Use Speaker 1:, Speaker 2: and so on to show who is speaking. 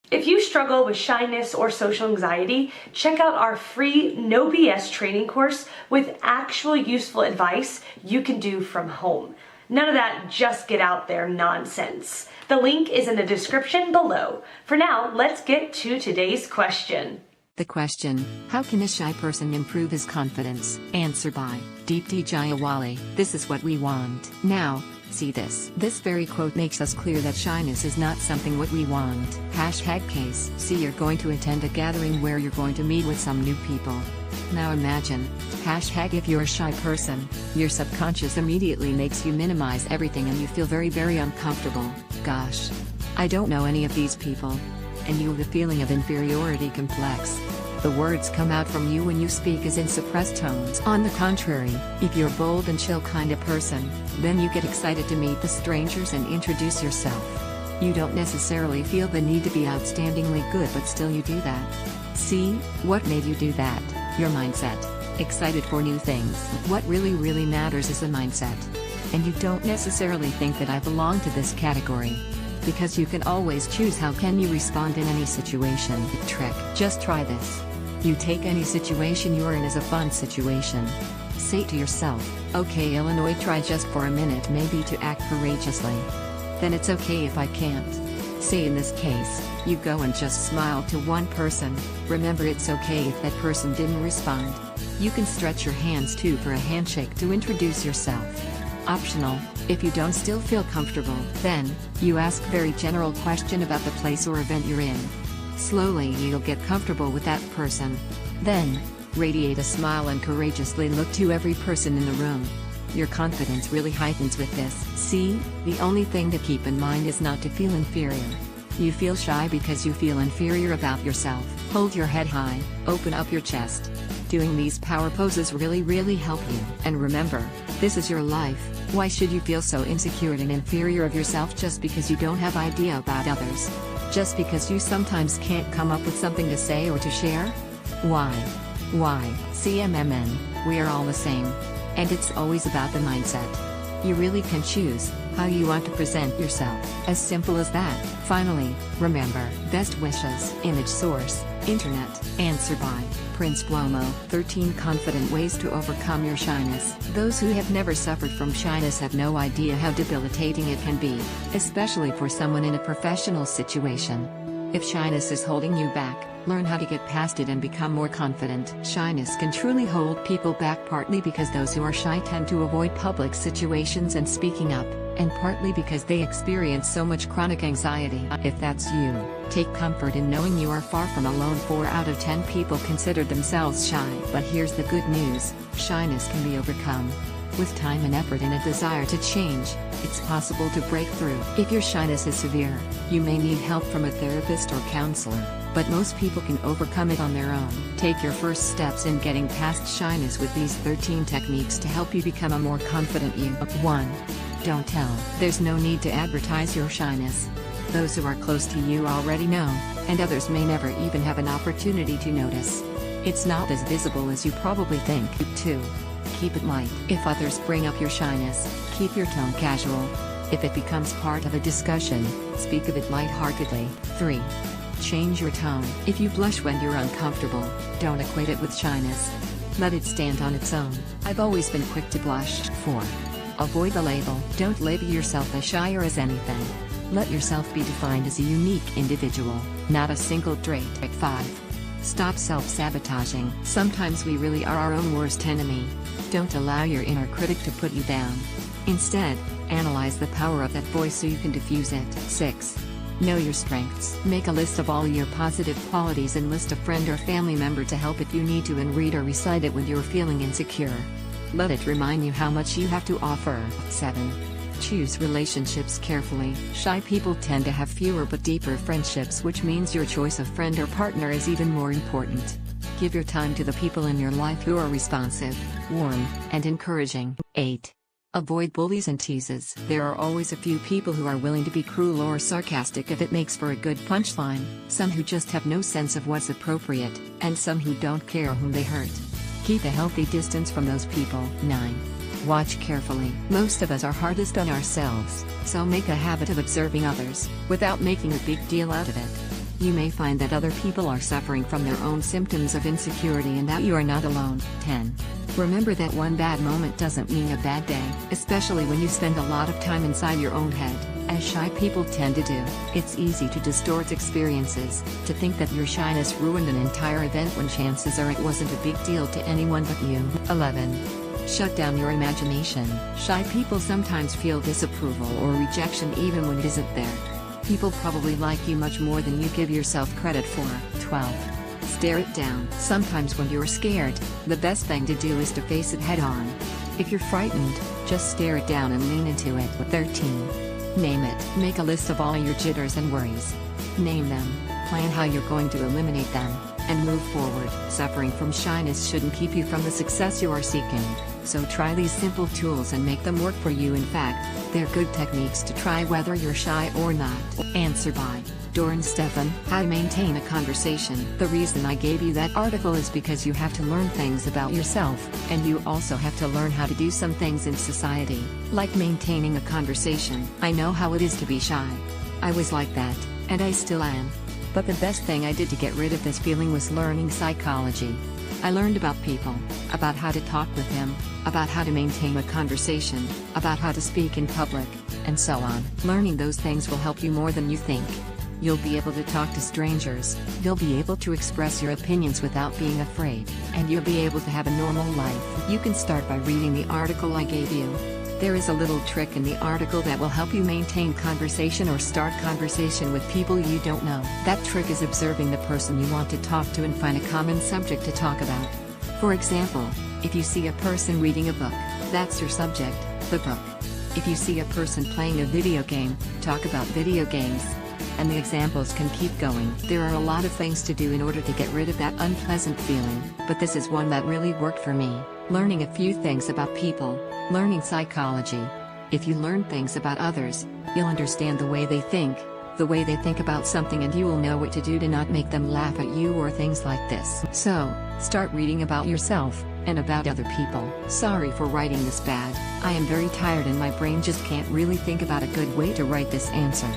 Speaker 1: If you struggle with shyness or social anxiety, check out our free No BS training course with actual useful advice you can do from home. None of that just get out there nonsense. The link is in the description below. For now, let's get to today's question.
Speaker 2: The question, how can a shy person improve his confidence? Answer by Deepti Jayawali. This is what we want. Now, see this. This very quote makes us clear that shyness is not something what we want. Hashtag case. See, you're going to attend a gathering where you're going to meet with some new people. Now imagine, hashtag if you're a shy person, your subconscious immediately makes you minimize everything and you feel very uncomfortable. Gosh, I don't know any of these people. And you have a feeling of inferiority complex. The words come out from you when you speak as in suppressed tones. On the contrary, if you're a bold and chill kind of person, then you get excited to meet the strangers and introduce yourself. You don't necessarily feel the need to be outstandingly good, but still you do that. See, what made you do that? Your mindset. Excited for new things. What really matters is the mindset. And you don't necessarily think that I belong to this category. Because you can always choose how can you respond in any situation. Trick. Just try this. You take any situation you're in as a fun situation. Say to yourself, okay Illinois, try just for a minute maybe to act courageously. Then it's okay if I can't. Say in this case, you go and just smile to one person. Remember, it's okay if that person didn't respond. You can stretch your hands too for a handshake to introduce yourself. Optional, if you don't still feel comfortable, then, you ask very general question about the place or event you're in. Slowly you'll get comfortable with that person. Then, radiate a smile and courageously look to every person in the room. Your confidence really heightens with this. See, the only thing to keep in mind is not to feel inferior. You feel shy because you feel inferior about yourself. Hold your head high, open up your chest. Doing these power poses really help you. And remember, this is your life. Why should you feel so insecure and inferior of yourself just because you don't have idea about others? Just because you sometimes can't come up with something to say or to share? Why? CMMN, we are all the same. And it's always about the mindset. You really can choose how you want to present yourself. As simple as that. Finally, remember, best wishes. Image source, Internet. Answer by Prince Cuomo. 13 confident ways to overcome your shyness. Those who have never suffered from shyness have no idea how debilitating it can be, especially for someone in a professional situation. If shyness is holding you back, learn how to get past it and become more confident. Shyness can truly hold people back, partly because those who are shy tend to avoid public situations and speaking up, and partly because they experience so much chronic anxiety. If that's you, take comfort in knowing you are far from alone. 4 out of 10 people consider themselves shy. But here's the good news, shyness can be overcome. With time and effort and a desire to change, it's possible to break through. If your shyness is severe, you may need help from a therapist or counselor, but most people can overcome it on their own. Take your first steps in getting past shyness with these 13 techniques to help you become a more confident you. 1. Don't tell. There's no need to advertise your shyness. Those who are close to you already know, and others may never even have an opportunity to notice. It's not as visible as you probably think. 2. Keep it light. If others bring up your shyness, keep your tone casual. If it becomes part of a discussion, speak of it lightheartedly. 3. Change your tone. If you blush when you're uncomfortable, don't equate it with shyness. Let it stand on its own. I've always been quick to blush. 4. Avoid the label. Don't label yourself as shy or as anything. Let yourself be defined as a unique individual, not a single trait. 5. Stop self-sabotaging. Sometimes we really are our own worst enemy. Don't allow your inner critic to put you down. Instead, analyze the power of that voice so you can diffuse it. 6. Know your strengths. Make a list of all your positive qualities and list a friend or family member to help if you need to, and read or recite it when you're feeling insecure. Let it remind you how much you have to offer. 7. Choose relationships carefully. Shy people tend to have fewer but deeper friendships, which means your choice of friend or partner is even more important. Give your time to the people in your life who are responsive, warm, and encouraging. 8. Avoid bullies and teases. There are always a few people who are willing to be cruel or sarcastic if it makes for a good punchline, some who just have no sense of what's appropriate, and some who don't care whom they hurt. Keep a healthy distance from those people. 9. Watch carefully. Most of us are hardest on ourselves, so make a habit of observing others, without making a big deal out of it. You may find that other people are suffering from their own symptoms of insecurity and that you are not alone. 10. Remember that one bad moment doesn't mean a bad day, especially when you spend a lot of time inside your own head, as shy people tend to do. It's easy to distort experiences, to think that your shyness ruined an entire event when chances are it wasn't a big deal to anyone but you. 11. Shut down your imagination. Shy people sometimes feel disapproval or rejection even when it isn't there. People probably like you much more than you give yourself credit for. 12. Stare it down. Sometimes when you're scared, the best thing to do is to face it head on. If you're frightened, just stare it down and lean into it. 13. Name it. Make a list of all your jitters and worries. Name them, plan how you're going to eliminate them, and move forward. Suffering from shyness shouldn't keep you from the success you are seeking. So try these simple tools and make them work for you. In fact, they're good techniques to try whether you're shy or not. Answer by Doran Stephan. How to maintain a conversation. The reason I gave you that article is because you have to learn things about yourself, and you also have to learn how to do some things in society, like maintaining a conversation. I know how it is to be shy. I was like that, and I still am. But the best thing I did to get rid of this feeling was learning psychology. I learned about people, about how to talk with them, about how to maintain a conversation, about how to speak in public, and so on. Learning those things will help you more than you think. You'll be able to talk to strangers, you'll be able to express your opinions without being afraid, and you'll be able to have a normal life. You can start by reading the article I gave you. There is a little trick in the article that will help you maintain conversation or start conversation with people you don't know. That trick is observing the person you want to talk to and find a common subject to talk about. For example, if you see a person reading a book, that's your subject, the book. If you see a person playing a video game, talk about video games. And the examples can keep going. There are a lot of things to do in order to get rid of that unpleasant feeling, but this is one that really worked for me. Learning a few things about people, learning psychology. If you learn things about others, you'll understand the way they think about something, and you will know what to do to not make them laugh at you or things like this. So, start reading about yourself, and about other people. Sorry for writing this bad. I am very tired and my brain just can't really think about a good way to write this answer.